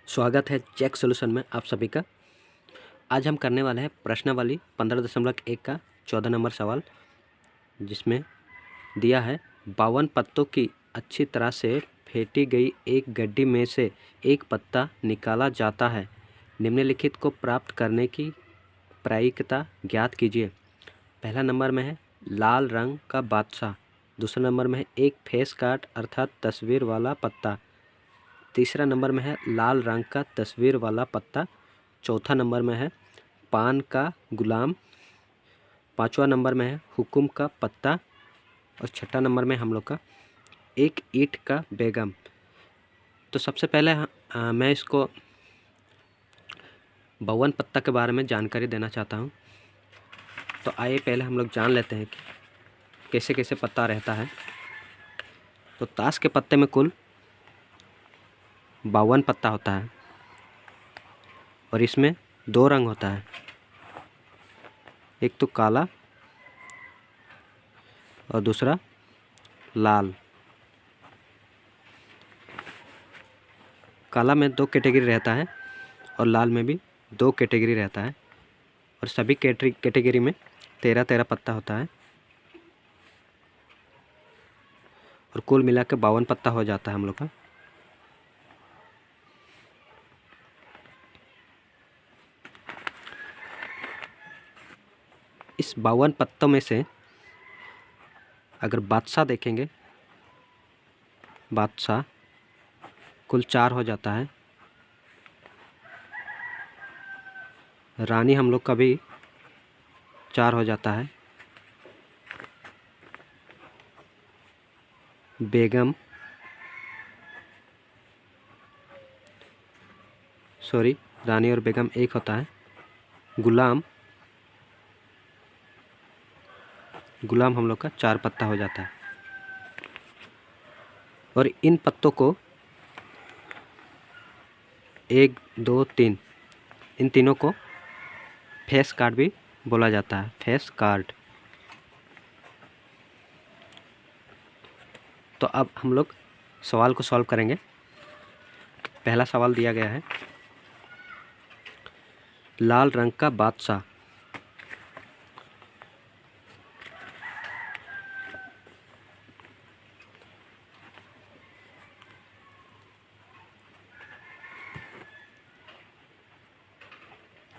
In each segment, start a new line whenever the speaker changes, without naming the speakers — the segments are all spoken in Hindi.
स्वागत है चेक सॉल्यूशन में आप सभी का। आज हम करने वाले हैं प्रश्नावली 15.1 का 14 नंबर सवाल, जिसमें दिया है 52 पत्तों की अच्छी तरह से फेंटी गई एक गड्डी में से एक पत्ता निकाला जाता है। निम्नलिखित को प्राप्त करने की प्रायिकता ज्ञात कीजिए। पहला नंबर में है लाल रंग का बादशाह। दूसरा नंबर में है एक फेस कार्ड अर्थात तस्वीर वाला पत्ता। तीसरा नंबर में है लाल रंग का तस्वीर वाला पत्ता। चौथा नंबर में है पान का गुलाम। पांचवा नंबर में है हुकुम का पत्ता। और छठा नंबर में हम लोग का एक ईंट का बेगम। तो सबसे पहले मैं इसको 52 पत्ता के बारे में जानकारी देना चाहता हूँ। तो आइए पहले हम लोग जान लेते हैं कि कैसे कैसे पत्ता रहता है। तो ताश के पत्ते में कुल 52 पत्ता होता है और इसमें दो रंग होता है, एक तो काला और दूसरा लाल। काला में 2 कैटेगरी रहता है और लाल में भी 2 कैटेगरी रहता है और सभी कैटेगरी में 13-13 पत्ता होता है और कुल मिला के 52 पत्ता हो जाता है हम लोग का। इस 52 पत्तों में से अगर बादशाह देखेंगे, बादशाह कुल 4 हो जाता है। रानी हम लोग का भी 4 हो जाता है। बेगम रानी और बेगम एक होता है। गुलाम हम लोग का 4 पत्ता हो जाता है। और इन पत्तों को 1, 2, 3 इन तीनों को फेस कार्ड भी बोला जाता है। Face card. तो अब हम लोग सवाल को सॉल्व करेंगे। पहला सवाल दिया गया है लाल रंग का बादशाह।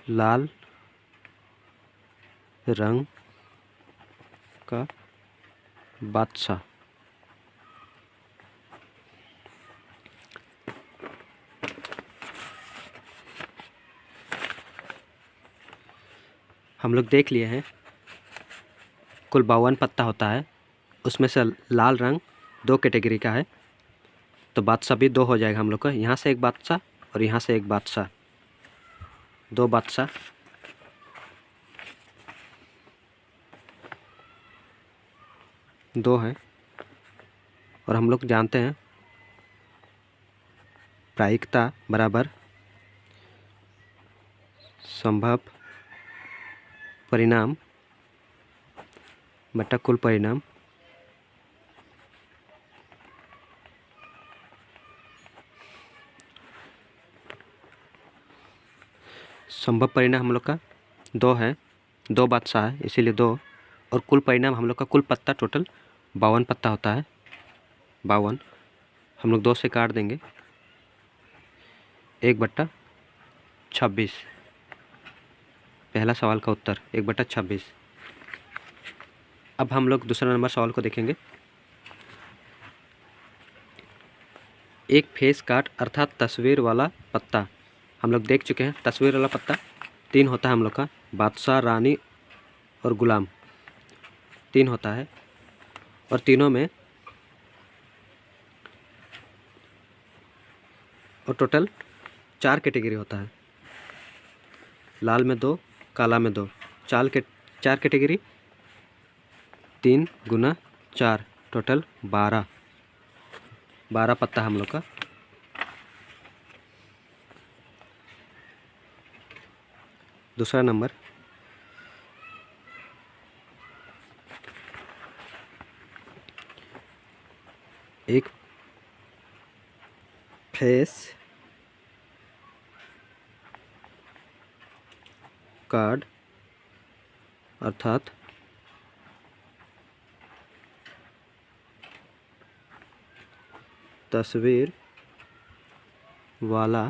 लाल रंग का बादशाह। हम लोग देख लिए हैं कुल 52 पत्ता होता है, उसमें से लाल रंग 2 कैटेगरी का है, तो बादशाह भी 2 हो जाएगा हम लोग का। यहाँ से एक बादशाह और यहाँ से एक बादशाह, 2 बादशाह। दो हैं और हम लोग जानते हैं प्रायिकता बराबर संभव परिणाम बटा कुल परिणाम। संभव परिणाम हम लोग का 2 है, 2 बादशाह है इसीलिए 2। और कुल परिणाम हम लोग का कुल पत्ता टोटल 52 पत्ता होता है। 52 हम लोग 2 से काट देंगे, 1/26। पहला सवाल का उत्तर 1/26। अब हम लोग दूसरा नंबर सवाल को देखेंगे। एक फेस कार्ड अर्थात तस्वीर वाला पत्ता। हम लोग देख चुके हैं तस्वीर वाला पत्ता 3 होता है हम लोग का, बादशाह, रानी और गुलाम 3 होता है। और तीनों में और टोटल 4 कैटेगरी होता है। लाल में 2, काला में 2, 4 कैटेगरी, 3 गुना 4 टोटल 12 पत्ता हम लोग का। दूसरा नंबर एक फेस कार्ड अर्थात तस्वीर वाला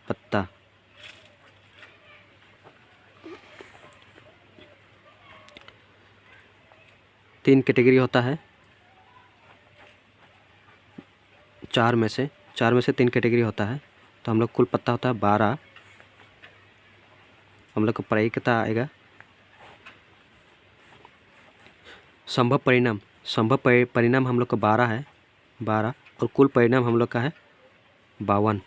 पत्ता। तीन कैटेगरी होता है, चार में से तीन कैटेगरी होता है। तो हम लोग कुल पत्ता होता है 12, हम लोग को प्रायिकता आएगा। संभव परिणाम हम लोग का 12 है, 12, और कुल परिणाम हम लोग का है 52।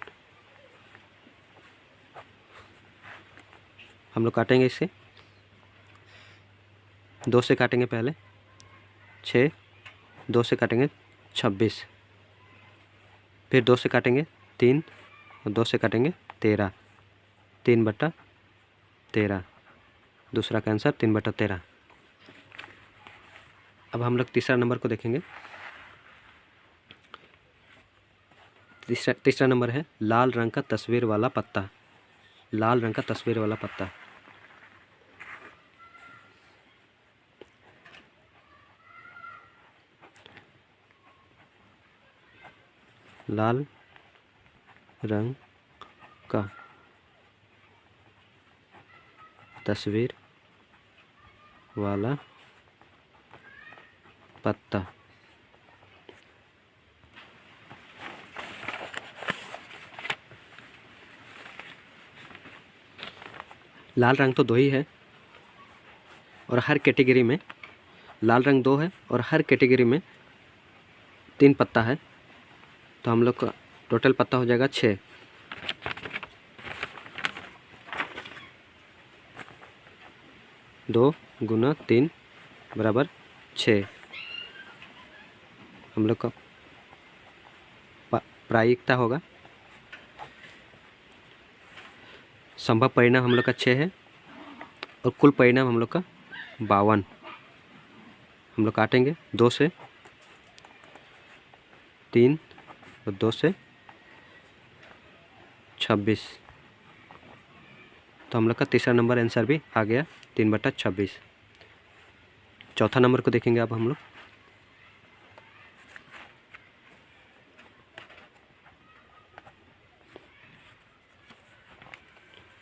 हम लोग काटेंगे इसे, 2 से काटेंगे पहले 6, 2 से काटेंगे 26, फिर 2 से काटेंगे 3 और 2 से काटेंगे 13, 3/13। दूसरा का आंसर 3/13। अब हम लोग तीसरा नंबर को देखेंगे। तीसरा नंबर है लाल रंग का तस्वीर वाला पत्ता। लाल रंग का तस्वीर वाला पत्ता। लाल रंग का तस्वीर वाला पत्ता। लाल रंग तो 2 ही है और हर कैटेगरी में लाल रंग 2 है और हर कैटेगरी में 3 पत्ता है। तो हम लोग का टोटल पत्ता हो जाएगा 6। 2 गुना 3 बराबर 6। हम लोग का प्रायिकता होगा। संभव परिणाम हम लोग का 6 है और कुल परिणाम हम लोग का 52। हम लोग काटेंगे 2 से 3 और 2 से 26। तो हम लोग का तीसरा नंबर आंसर भी आ गया 3/26। चौथा नंबर को देखेंगे अब हम लोग।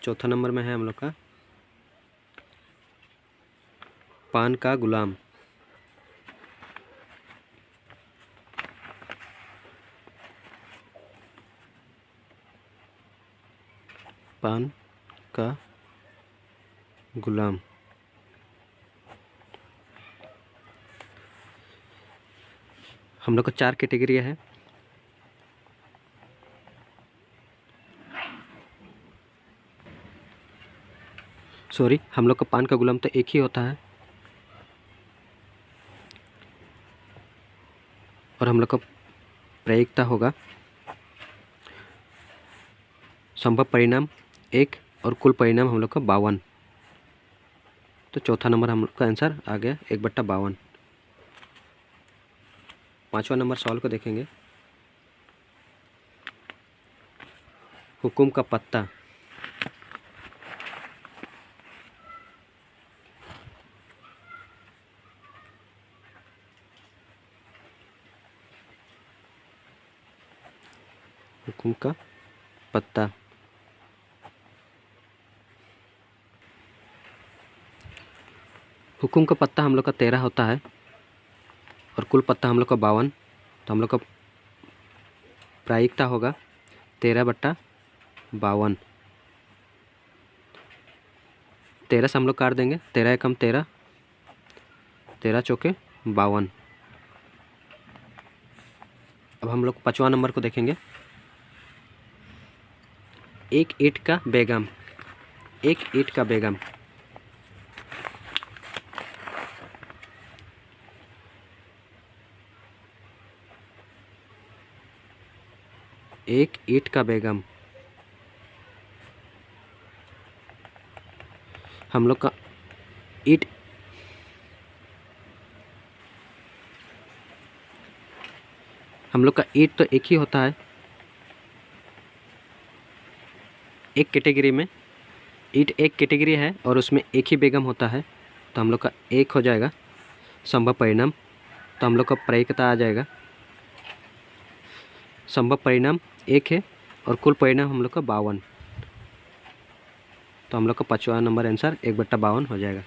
चौथा नंबर में है हम लोग का पान का गुलाम। पान का गुलाम। हम लोग को 4 कैटेगरी है। सॉरी, हम लोग का पान का गुलाम तो एक ही होता है और हम लोग का प्रायिकता होगा संभव परिणाम 1 और कुल परिणाम हम लोग का 52। तो चौथा नंबर हम लोग का आंसर आ गया 1/52। पांचवा नंबर सवाल को देखेंगे। हुकुम का पत्ता। हुकुम का पत्ता। हुकुम का पत्ता हम लोग का 13 होता है और कुल पत्ता हम लोग का 52। तो हम लोग का प्रायिकता होगा 13/52। 13 से हम लोग काट देंगे, 13 एकम 13, 13 चौके 52। अब हम लोग 5वां नंबर को देखेंगे। एक ईंट का बेगम। एक ईंट का बेगम। एक ईंट का बेगम। हम लोग का ईंट तो एक ही होता है एक कैटेगरी में ईट एक कैटेगरी है और उसमें एक ही बेगम होता है, तो हम लोग का एक हो जाएगा संभव परिणाम। तो हम लोग का प्रायिकता आ जाएगा, संभव परिणाम एक है और कुल परिणाम हम लोग का 52। तो हम लोग का 5वां नंबर आंसर 1/52 हो जाएगा।